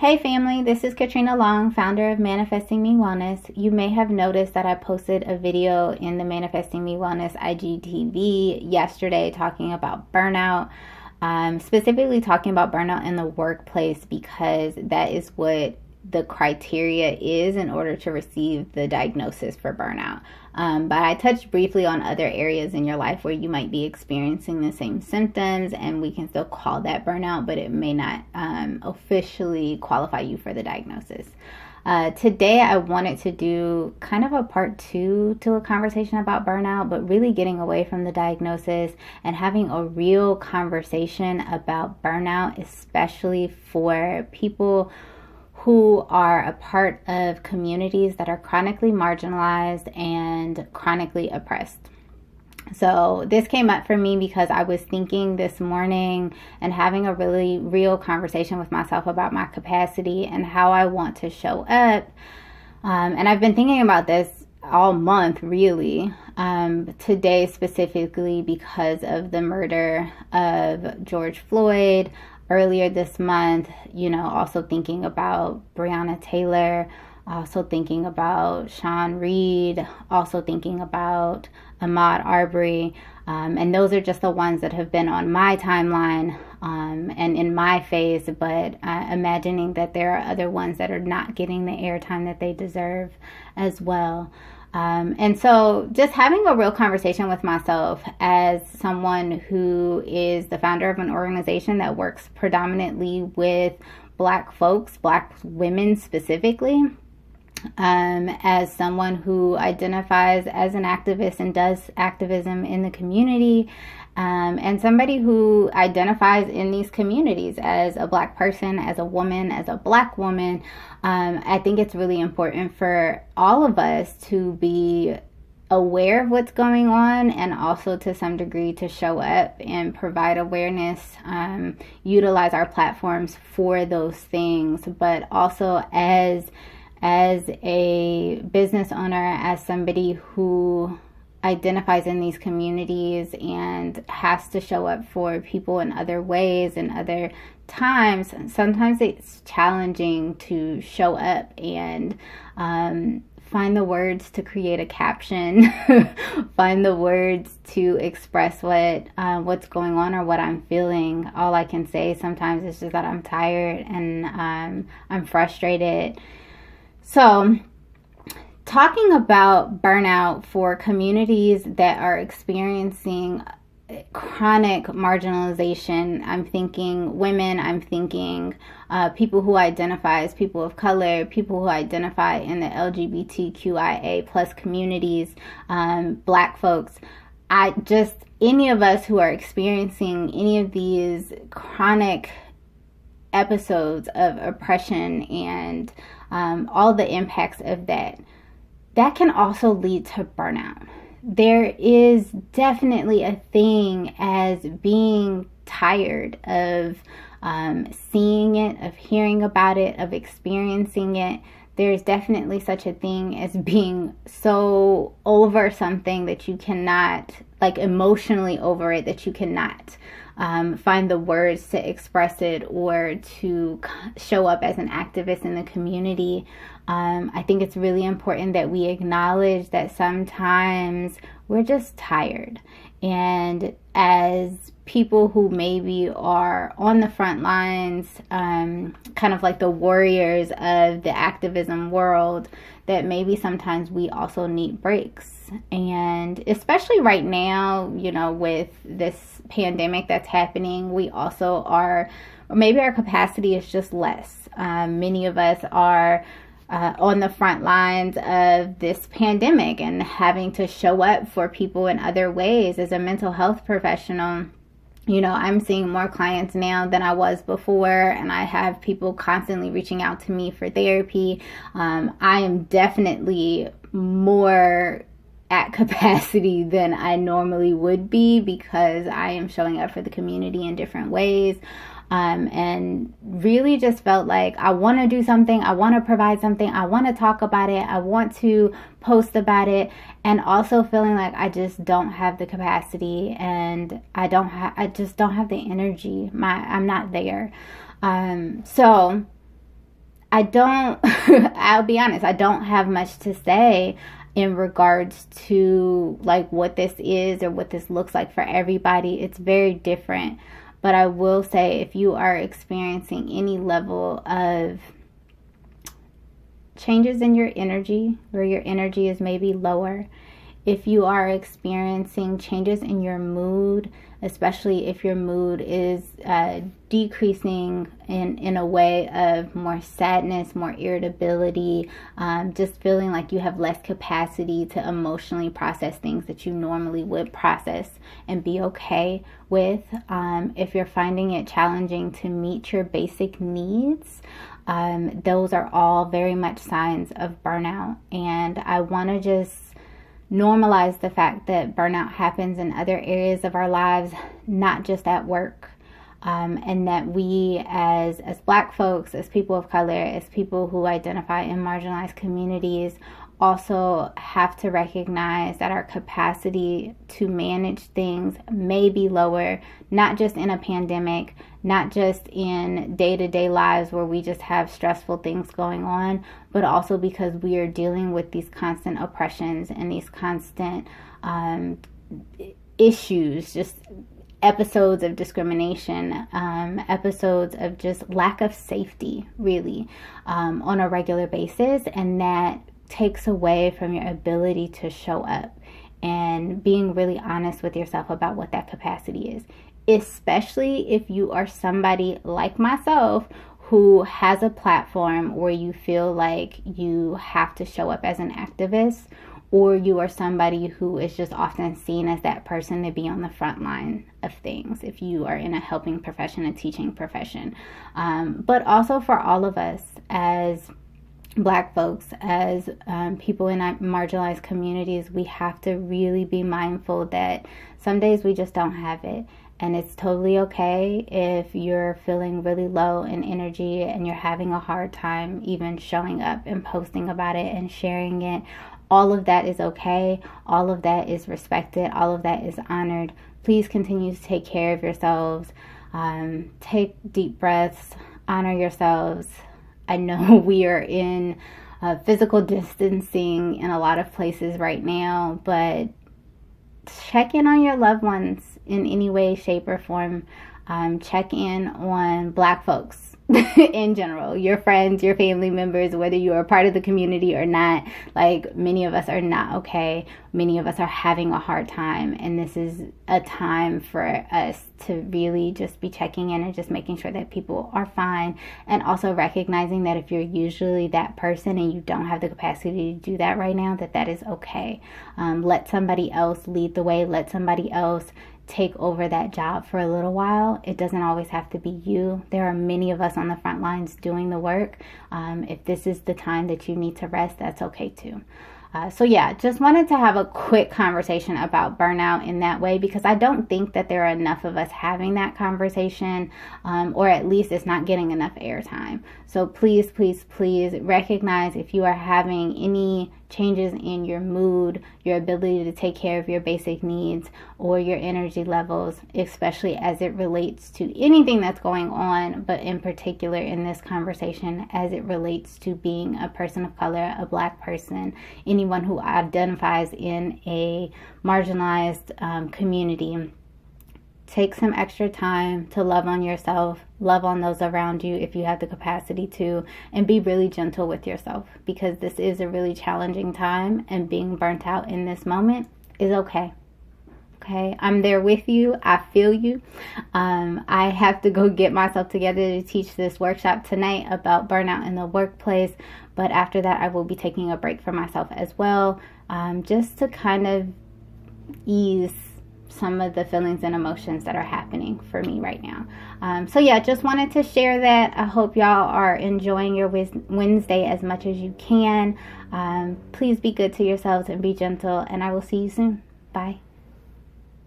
Hey family, this is Katrina Long, founder of Manifesting Me Wellness. You may have noticed that I posted a video in the Manifesting Me Wellness IGTV yesterday talking about burnout, specifically talking about burnout in the workplace because that is what the criteria is in order to receive the diagnosis for burnout. But I touched briefly on other areas in your life where you might be experiencing the same symptoms, and we can still call that burnout, but it may not officially qualify you for the diagnosis. Today, I wanted to do kind of a part 2 to a conversation about burnout, but really getting away from the diagnosis and having a real conversation about burnout, especially for people who are a part of communities that are chronically marginalized and chronically oppressed. So this came up for me because I was thinking this morning and having a really real conversation with myself about my capacity and how I want to show up. And I've been thinking about this all month, really. Today specifically because of the murder of George Floyd. Earlier this month, also thinking about Breonna Taylor, also thinking about Sean Reed, also thinking about Ahmaud Arbery. And those are just the ones that have been on my timeline and in my face, but imagining that there are other ones that are not getting the airtime that they deserve as well. And so just having a real conversation with myself as someone who is the founder of an organization that works predominantly with Black folks, Black women specifically, as someone who identifies as an activist and does activism in the community, and somebody who identifies in these communities as a Black person, as a woman, as a Black woman. I think it's really important for all of us to be aware of what's going on and also to some degree to show up and provide awareness, utilize our platforms for those things, but also as a business owner, as somebody who identifies in these communities and has to show up for people in other ways and other times. Sometimes it's challenging to show up and find the words to create a caption, find the words to express what's going on or what I'm feeling. All I can say sometimes is just that I'm tired and I'm frustrated. So talking about burnout for communities that are experiencing chronic marginalization, I'm thinking women, I'm thinking people who identify as people of color, people who identify in the LGBTQIA plus communities, Black folks. Any of us who are experiencing any of these chronic episodes of oppression and all the impacts of that can also lead to burnout. There is definitely a thing as being tired of seeing it, of hearing about it, of experiencing it. There's definitely such a thing as being so over something that you cannot, like emotionally over it, that you cannot find the words to express it or to show up as an activist in the community. I think it's really important that we acknowledge that sometimes we're just tired. And as people who maybe are on the front lines, kind of like the warriors of the activism world, that maybe sometimes we also need breaks. And especially right now, with this pandemic that's happening, we also are, or maybe our capacity is just less. Many of us are on the front lines of this pandemic and having to show up for people in other ways. As a mental health professional, I'm seeing more clients now than I was before, and I have people constantly reaching out to me for therapy. I am definitely more at capacity than I normally would be because I am showing up for the community in different ways. And really just felt like I want to do something, I want to provide something, I want to talk about it, I want to post about it, and also feeling like I just don't have the capacity and I just don't have the energy. I'm not there. So I don't, I'll be honest, I don't have much to say in regards to like what this is or what this looks like for everybody. It's very different. But I will say, if you are experiencing any level of changes in your energy, where your energy is maybe lower, if you are experiencing changes in your mood, especially if your mood is decreasing in a way of more sadness, more irritability, just feeling like you have less capacity to emotionally process things that you normally would process and be okay with. If you're finding it challenging to meet your basic needs, those are all very much signs of burnout. And I want to just normalize the fact that burnout happens in other areas of our lives, not just at work. And that we as Black folks, as people of color, as people who identify in marginalized communities, also have to recognize that our capacity to manage things may be lower, not just in a pandemic, not just in day-to-day lives where we just have stressful things going on, but also because we are dealing with these constant oppressions and these constant issues, just episodes of discrimination, episodes of just lack of safety, really, on a regular basis. And that takes away from your ability to show up and being really honest with yourself about what that capacity is, especially if you are somebody like myself who has a platform where you feel like you have to show up as an activist, or you are somebody who is just often seen as that person to be on the front line of things if you are in a helping profession, a teaching profession. But also for all of us as Black folks, as people in marginalized communities, we have to really be mindful that some days we just don't have it. And it's totally okay if you're feeling really low in energy and you're having a hard time even showing up and posting about it and sharing it. All of that is okay. All of that is respected. All of that is honored. Please continue to take care of yourselves. Take deep breaths. Honor yourselves. I know we are in physical distancing in a lot of places right now, but check in on your loved ones in any way, shape, or form. Check in on Black folks in general, your friends, your family members, whether you are a part of the community or not. Like, many of us are not okay. Many of us are having a hard time, and this is a time for us to really just be checking in and just making sure that people are fine, and also recognizing that if you're usually that person and you don't have the capacity to do that right now, that is okay. Let somebody else lead the way. Let somebody else take over that job for a little while. It doesn't always have to be you. There are many of us on the front lines doing the work. If this is the time that you need to rest, that's okay too. So yeah, just wanted to have a quick conversation about burnout in that way, because I don't think that there are enough of us having that conversation, or at least it's not getting enough airtime. So please, please, please recognize if you are having any changes in your mood, your ability to take care of your basic needs, or your energy levels, especially as it relates to anything that's going on, but in particular in this conversation as it relates to being a person of color, a Black person, anyone who identifies in a marginalized community. Take some extra time to love on yourself, love on those around you if you have the capacity to, and be really gentle with yourself, because this is a really challenging time, and being burnt out in this moment is okay. Okay, I'm there with you. I feel you. I have to go get myself together to teach this workshop tonight about burnout in the workplace, but after that I will be taking a break for myself as well, just to kind of ease some of the feelings and emotions that are happening for me right now. So yeah, just wanted to share that. I hope y'all are enjoying your Wednesday as much as you can. Please be good to yourselves and be gentle, and I will see you soon. Bye.